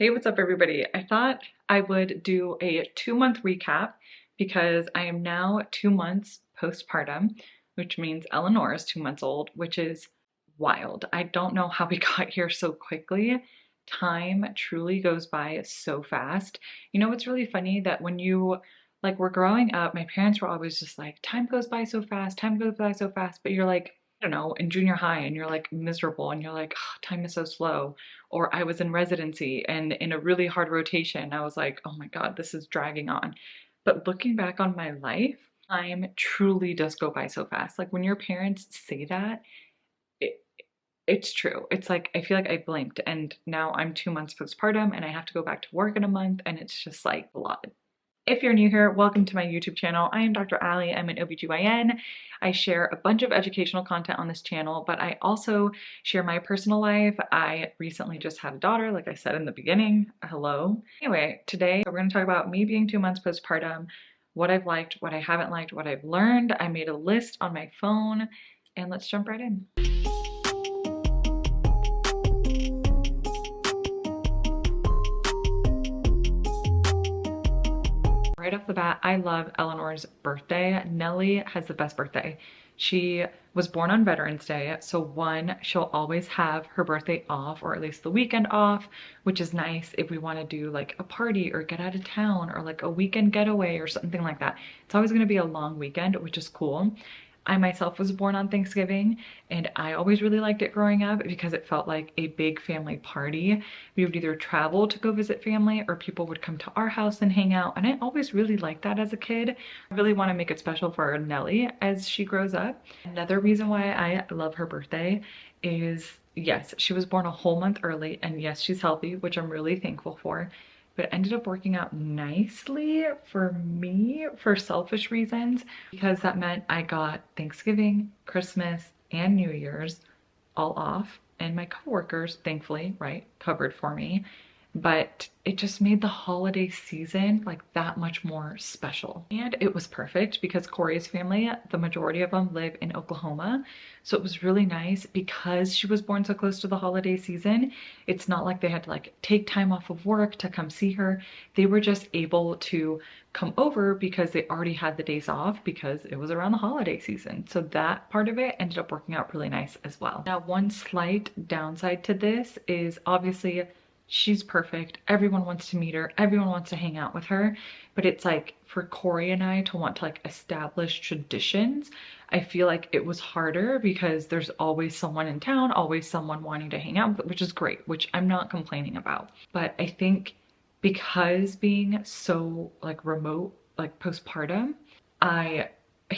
Hey, what's up, everybody? I thought I would do a 2-month recap because I am now 2 months postpartum, which means Eleanor is 2 months old, which is wild. I don't know how we got here so quickly. Time truly goes by so fast. You know, it's really funny that when you were growing up, my parents were always just like, time goes by so fast, time goes by so fast, but you're like, I don't know, in junior high and you're like miserable and you're like, oh, time is so slow. Or I was in residency and in a really hard rotation, I was like, oh my God, this is dragging on. But looking back on my life, time truly does go by so fast. Like when your parents say that, it, it's true. It's like, I feel like I blinked and now I'm 2 months postpartum and I have to go back to work in a month and it's just like a lot. If you're new here, welcome to my YouTube channel. I am Dr. Ali. I'm an OBGYN. I share a bunch of educational content on this channel, but I also share my personal life. I recently just had a daughter, like I said in the beginning. Hello. Anyway, today we're going to talk about me being 2 months postpartum, what I've liked, what I haven't liked, what I've learned. I made a list on my phone, and let's jump right in. Right off the bat, I love Eleanor's birthday. Nellie has the best birthday. She was born on Veterans Day, so one, she'll always have her birthday off, or at least the weekend off, which is nice if we want to do like a party or get out of town or like a weekend getaway or something like that. It's always going to be a long weekend, which is cool. I myself was born on Thanksgiving and I always really liked it growing up because it felt like a big family party. We would either travel to go visit family or people would come to our house and hang out, and I always really liked that as a kid. I really want to make it special for Nellie as she grows up. Another reason why I love her birthday is, yes, she was born a whole month early, and yes, she's healthy, which I'm really thankful for, but it ended up working out nicely for me for selfish reasons because that meant I got Thanksgiving, Christmas, and New Year's all off, and my coworkers, thankfully, right, covered for me. But it just made the holiday season like that much more special. And it was perfect because Corey's family, the majority of them live in Oklahoma. So it was really nice because she was born so close to the holiday season. It's not like they had to like take time off of work to come see her. They were just able to come over because they already had the days off because it was around the holiday season. So that part of it ended up working out really nice as well. Now, one slight downside to this is obviously she's perfect. Everyone wants to meet her. Everyone wants to hang out with her. But it's like for Corey and I to want to like establish traditions, I feel like it was harder because there's always someone in town, always someone wanting to hang out, which is great, which I'm not complaining about. But I think because being so like remote, like postpartum,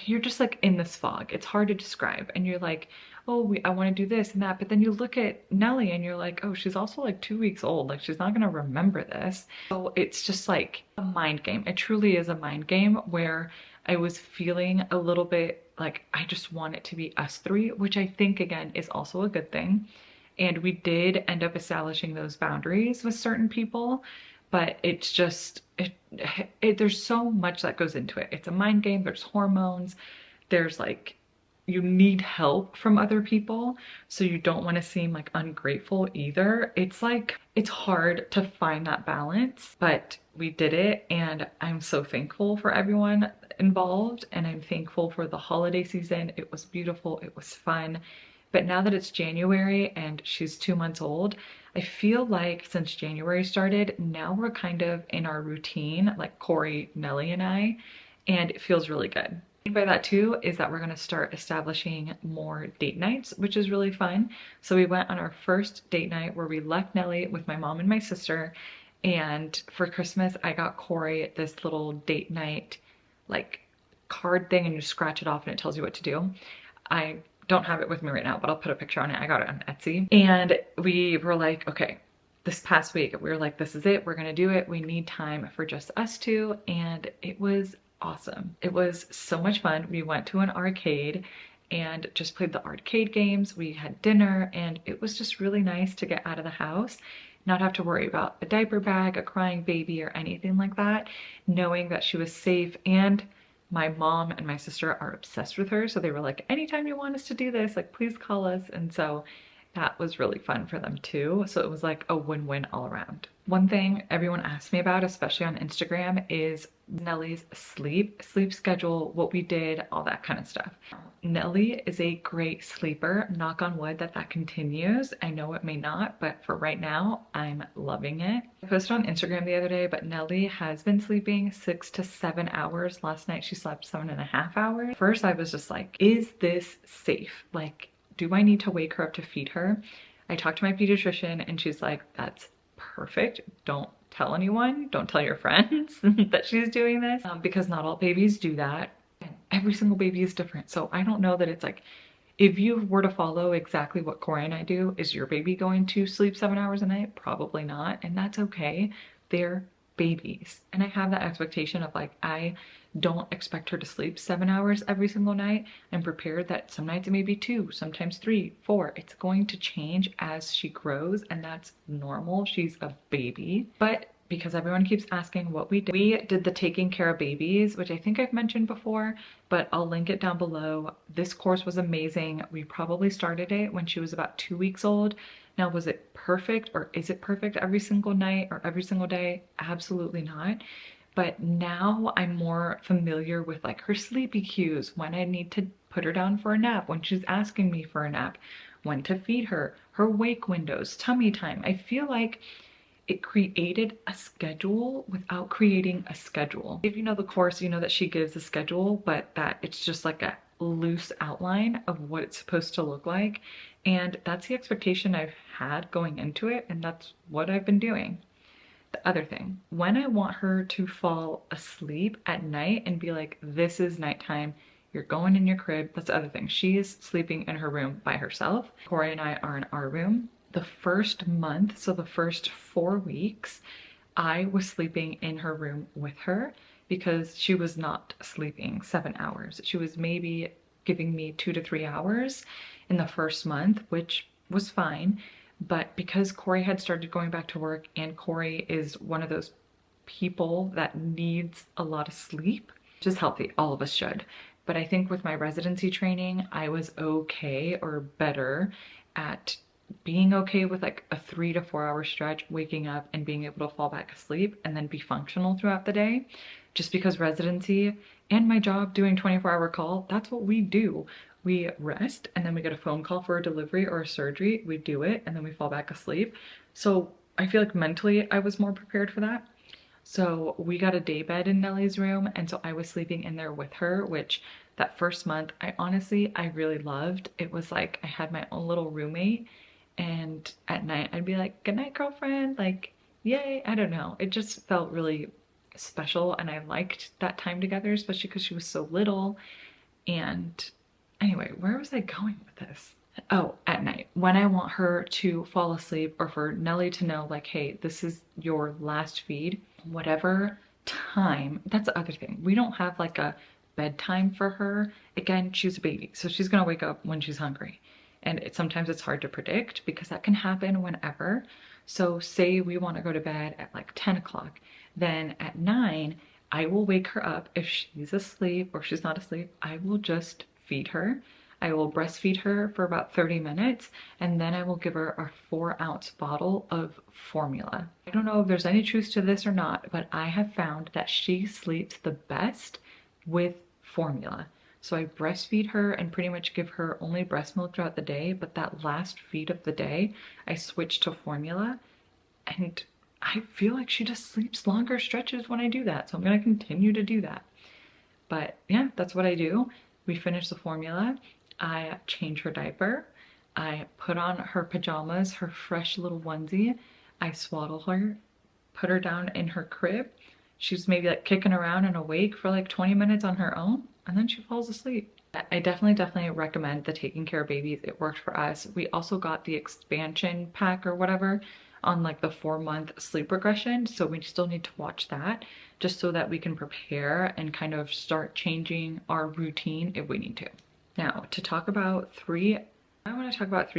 you're just like in this fog. It's hard to describe. And you're like, oh, I want to do this and that. But then you look at Nellie and you're like, oh, she's also like 2 weeks old. Like she's not going to remember this. So it's just like a mind game. It truly is a mind game where I was feeling a little bit like I just want it to be us three, which I think again is also a good thing. And we did end up establishing those boundaries with certain people, but it's just, there's so much that goes into it. It's a mind game, there's hormones, there's like, you need help from other people, so you don't want to seem like ungrateful either. It's like, it's hard to find that balance, but we did it, and I'm so thankful for everyone involved, and I'm thankful for the holiday season. It was beautiful, it was fun. But now that it's January and she's 2 months old, I feel like since January started, now we're kind of in our routine, like Corey, Nellie, and I, and it feels really good. And by that too is that we're going to start establishing more date nights, which is really fun. So we went on our first date night where we left Nellie with my mom and my sister, and for Christmas I got Corey this little date night like card thing, and you scratch it off and it tells you what to do. I don't have it with me right now, but I'll put a picture on it. I got it on Etsy. And we were like, okay, this past week, we were like, this is it. We're going to do it. We need time for just us two. And it was awesome. It was so much fun. We went to an arcade and just played the arcade games. We had dinner, and it was just really nice to get out of the house, not have to worry about a diaper bag, a crying baby, or anything like that, knowing that she was safe. And my mom and my sister are obsessed with her, so they were like, anytime you want us to do this, like, please call us. And so that was really fun for them too. So it was like a win-win all around. One thing everyone asks me about, especially on Instagram, is Nellie's sleep schedule, what we did, all that kind of stuff. Nellie is a great sleeper. Knock on wood that that continues. I know it may not, but for right now, I'm loving it. I posted on Instagram the other day, but Nellie has been sleeping 6 to 7 hours. Last night she slept 7.5 hours. First, I was just like, is this safe? Like, do I need to wake her up to feed her? I talked to my pediatrician and she's like, that's perfect. Don't tell anyone. Don't tell your friends that she's doing this because not all babies do that. And every single baby is different. So I don't know that it's like, if you were to follow exactly what Corey and I do, is your baby going to sleep 7 hours a night? Probably not. And that's okay. They're babies. And I have that expectation of like, I don't expect her to sleep 7 hours every single night. I'm prepared that some nights it may be 2, sometimes 3, 4. It's going to change as she grows, and that's normal. She's a baby. But because everyone keeps asking what we did the taking care of babies, which I think I've mentioned before, but I'll link it down below. This course was amazing. We probably started it when she was about 2 weeks old. Now, was it perfect, or is it perfect every single night or every single day? Absolutely not. But now I'm more familiar with like her sleepy cues, when I need to put her down for a nap, when she's asking me for a nap, when to feed her, her wake windows, tummy time. I feel like it created a schedule without creating a schedule. If you know the course, you know that she gives a schedule, but that it's just like a loose outline of what it's supposed to look like. And that's the expectation I've had going into it, and that's what I've been doing. The other thing, when I want her to fall asleep at night and be like, this is nighttime, you're going in your crib, that's the other thing. She is sleeping in her room by herself. Corey and I are in our room. The first month, so the first 4 weeks, I was sleeping in her room with her because she was not sleeping 7 hours. She was maybe giving me 2 to 3 hours in the first month, which was fine. But because Corey had started going back to work, and Corey is one of those people that needs a lot of sleep, which is healthy, all of us should. But I think with my residency training, I was okay or better at being okay with like a 3 to 4 hour stretch, waking up and being able to fall back asleep and then be functional throughout the day. Just because residency and my job doing 24-hour call, that's what we do. We rest and then we get a phone call for a delivery or a surgery. We do it and then we fall back asleep. So I feel like mentally I was more prepared for that. So we got a day bed in Nellie's room, and so I was sleeping in there with her, which that first month I really loved. It was like I had my own little roommate, and at night I'd be like, good night, girlfriend, like, yay. I don't know, it just felt really special, and I liked that time together, especially because she was so little. And anyway, where was I going with this? Oh, at night, when I want her to fall asleep, or for Nellie to know like, hey, this is your last feed, whatever time. That's the other thing, we don't have like a bedtime for her. Again, she's a baby, so she's gonna wake up when she's hungry, and sometimes it's hard to predict because that can happen whenever. So say we want to go to bed at like 10 o'clock, then at 9 I will wake her up. If she's asleep or she's not asleep, I will just feed her. I will breastfeed her for about 30 minutes, and then I will give her a 4-ounce bottle of formula. I don't know if there's any truth to this or not, but I have found that she sleeps the best with formula. So I breastfeed her and pretty much give her only breast milk throughout the day, but that last feed of the day, I switch to formula, and I feel like she just sleeps longer stretches when I do that. So I'm gonna continue to do that. But yeah, that's what I do. We finish the formula. I change her diaper. I put on her pajamas, her fresh little onesie. I swaddle her, put her down in her crib. She's maybe like kicking around and awake for like 20 minutes on her own, and then she falls asleep. I definitely recommend the taking care of babies. It worked for us. We also got the expansion pack or whatever on like the 4-month sleep regression. So we still need to watch that just so that we can prepare and kind of start changing our routine if we need to. Now, I want to talk about 3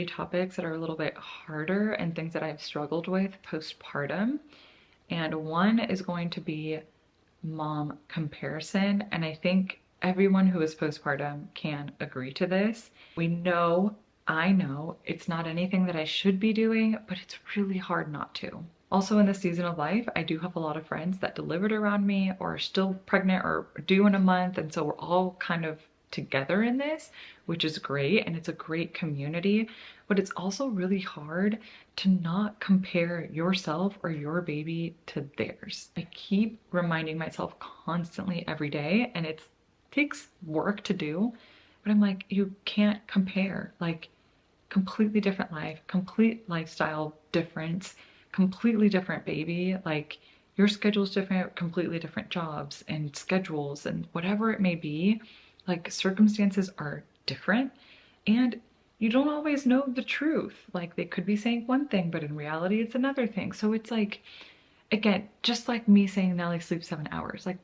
topics that are a little bit harder and things that I've struggled with postpartum. And one is going to be mom comparison. And I think everyone who is postpartum can agree to this. I know it's not anything that I should be doing, but it's really hard not to. Also in this season of life, I do have a lot of friends that delivered around me or are still pregnant or due in a month. And so we're all kind of together in this, which is great. And it's a great community, but it's also really hard to not compare yourself or your baby to theirs. I keep reminding myself constantly every day, and it takes work to do, but I'm like, you can't compare. Like, completely different life, complete lifestyle difference, completely different baby. Like, your schedule's different, completely different jobs and schedules and whatever it may be. Like, circumstances are different, and you don't always know the truth. Like, they could be saying one thing, but in reality, it's another thing. So it's like, again, just like me saying Nelly sleeps 7 hours, like,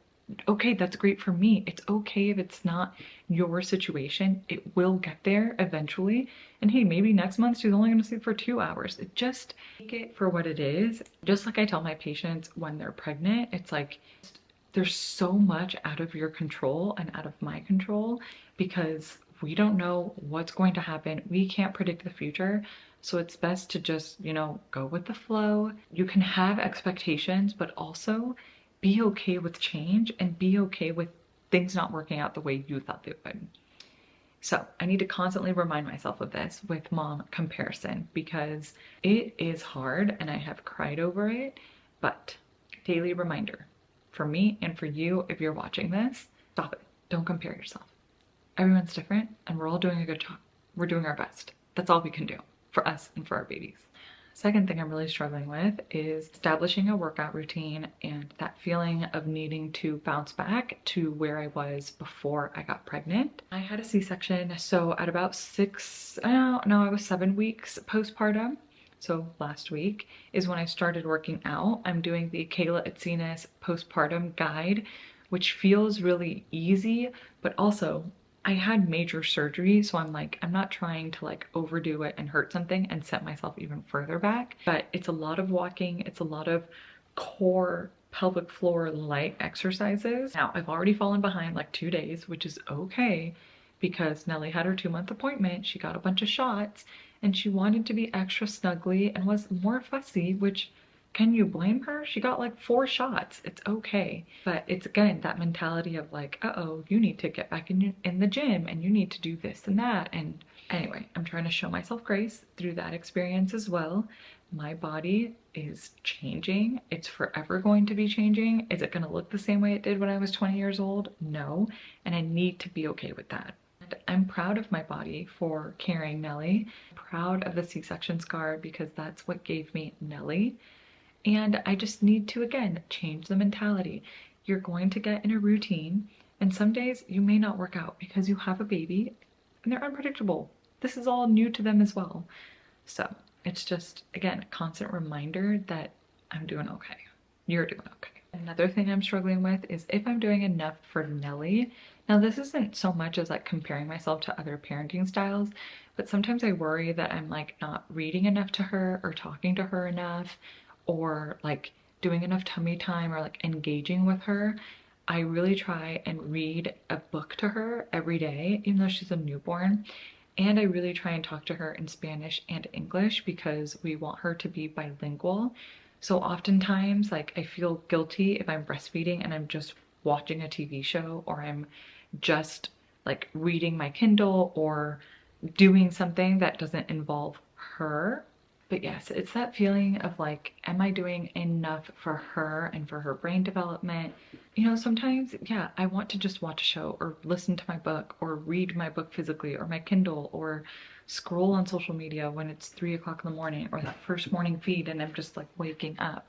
okay, that's great for me. It's okay if it's not your situation. It will get there eventually. And hey, maybe next month she's only going to sleep for 2 hours. It just take it for what it is. Just like I tell my patients when they're pregnant, it's like there's so much out of your control and out of my control because we don't know what's going to happen. We can't predict the future. So it's best to just, go with the flow. You can have expectations, but also be okay with change and be okay with things not working out the way you thought they would. So I need to constantly remind myself of this with mom comparison because it is hard and I have cried over it, but daily reminder for me and for you, if you're watching this, stop it. Don't compare yourself. Everyone's different and we're all doing a good job. We're doing our best. That's all we can do for us and for our babies. Second thing I'm really struggling with is establishing a workout routine and that feeling of needing to bounce back to where I was before I got pregnant. I had a C-section, so at about I was 7 weeks postpartum. So last week is when I started working out. I'm doing the Kayla Itzinas postpartum guide, which feels really easy, but also I had major surgery, so I'm not trying to overdo it and hurt something and set myself even further back. But it's a lot of walking, it's a lot of core pelvic floor light exercises. Now, I've already fallen behind 2 days, which is okay because Nellie had her 2-month appointment. She got a bunch of shots and she wanted to be extra snuggly and was more fussy, which can you blame her? She got 4 shots. It's okay. But it's again that mentality of uh-oh, you need to get back in the gym and you need to do this and that. And anyway, I'm trying to show myself grace through that experience as well. My body is changing. It's forever going to be changing. Is it going to look the same way it did when I was 20 years old? No. And I need to be okay with that. I'm proud of my body for carrying Nellie. I'm proud of the C-section scar because that's what gave me Nellie. And I just need to, again, change the mentality. You're going to get in a routine, and some days you may not work out because you have a baby and they're unpredictable. This is all new to them as well. So it's just, again, a constant reminder that I'm doing okay. You're doing okay. Another thing I'm struggling with is if I'm doing enough for Nellie. Now, this isn't so much as comparing myself to other parenting styles, but sometimes I worry that I'm not reading enough to her or talking to her enough, or doing enough tummy time or engaging with her. I really try and read a book to her every day, even though she's a newborn. And I really try and talk to her in Spanish and English because we want her to be bilingual. So oftentimes, I feel guilty if I'm breastfeeding and I'm just watching a TV show, or I'm just reading my Kindle or doing something that doesn't involve her. But yes, it's that feeling of am I doing enough for her and for her brain development? Sometimes, yeah, I want to just watch a show or listen to my book or read my book physically or my Kindle or scroll on social media when it's 3 o'clock in the morning or that first morning feed and I'm just waking up.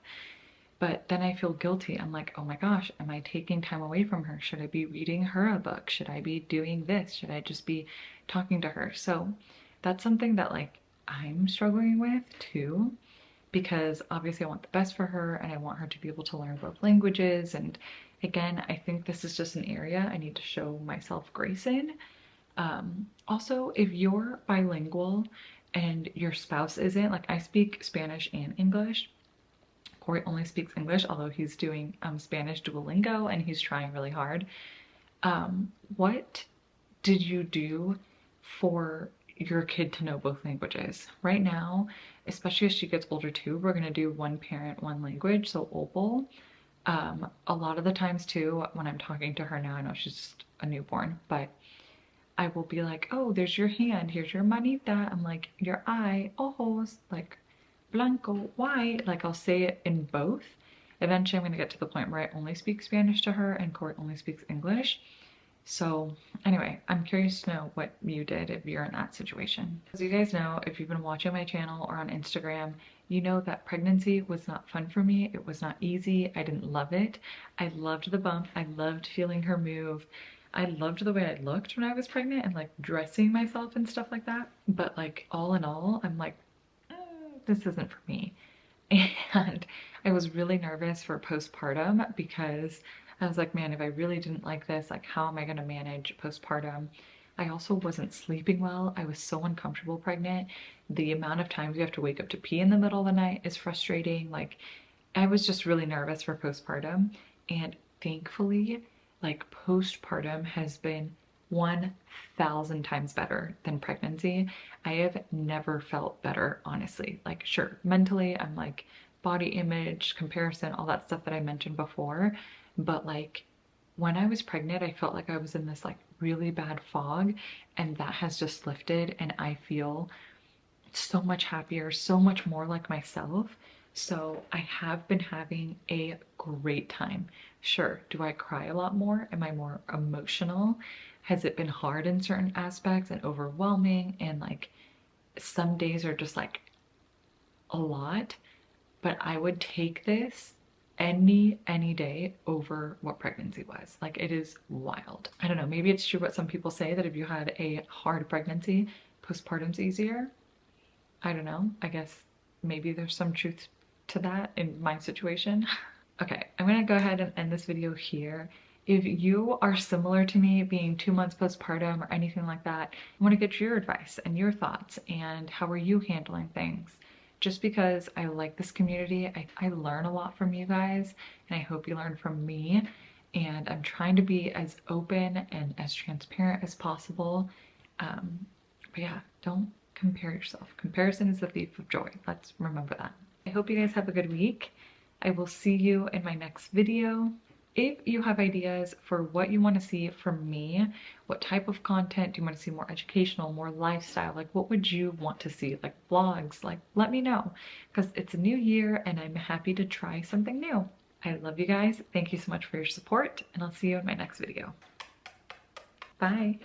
But then I feel guilty. I'm oh my gosh, am I taking time away from her? Should I be reading her a book? Should I be doing this? Should I just be talking to her? So that's something that I'm struggling with too, because obviously I want the best for her and I want her to be able to learn both languages. And again, I think this is just an area I need to show myself grace in. Also, if you're bilingual and your spouse isn't, I speak Spanish and English. Corey only speaks English, although he's doing Spanish Duolingo and he's trying really hard. What did you do for your kid to know both languages. Right now, especially as she gets older too, we're gonna do one parent, one language, so OPAL. A lot of the times too, when I'm talking to her now, I know she's just a newborn, but I will be like, oh, there's your hand, here's your manita. I'm like, your eye, ojos, like blanco, white. Like I'll say it in both. Eventually, I'm gonna get to the point where I only speak Spanish to her and Court only speaks English. So anyway, I'm curious to know what you did if you're in that situation. As you guys know, if you've been watching my channel or on Instagram, you know that pregnancy was not fun for me. It was not easy. I didn't love it. I loved the bump. I loved feeling her move. I loved the way I looked when I was pregnant and like dressing myself and stuff like that. But like all in all, I'm like, this isn't for me. And I was really nervous for postpartum because I was like, man, if I really didn't like this, like, how am I going to manage postpartum? I also wasn't sleeping well. I was so uncomfortable pregnant. The amount of times you have to wake up to pee in the middle of the night is frustrating. Like, I was just really nervous for postpartum. And thankfully, like, postpartum has been 1,000 times better than pregnancy. I have never felt better, honestly. Like, sure, mentally, I'm like, body image, comparison, all that stuff that I mentioned before. But like, when I was pregnant, I felt like I was in this like really bad fog, and that has just lifted, and I feel so much happier, so much more like myself. So I have been having a great time. Sure, do I cry a lot more? Am I more emotional? Has it been hard in certain aspects and overwhelming? And like some days are just like a lot, but I would take this any day over what pregnancy was. Like, it is wild. I don't know, maybe it's true what some people say, that if you had a hard pregnancy, postpartum's easier. I don't know. I guess maybe there's some truth to that in my situation. Okay, I'm gonna go ahead and end this video here. If you are similar to me, being 2 months postpartum or anything like that, I want to get your advice and your thoughts, and how are you handling things? Just because I like this community, I learn a lot from you guys, and I hope you learn from me. And I'm trying to be as open and as transparent as possible. But yeah, don't compare yourself. Comparison is the thief of joy. Let's remember that. I hope you guys have a good week. I will see you in my next video. If you have ideas for what you want to see from me, what type of content do you want to see, more educational, more lifestyle, like what would you want to see, like vlogs, like let me know, because it's a new year and I'm happy to try something new. I love you guys. Thank you so much for your support, and I'll see you in my next video. Bye.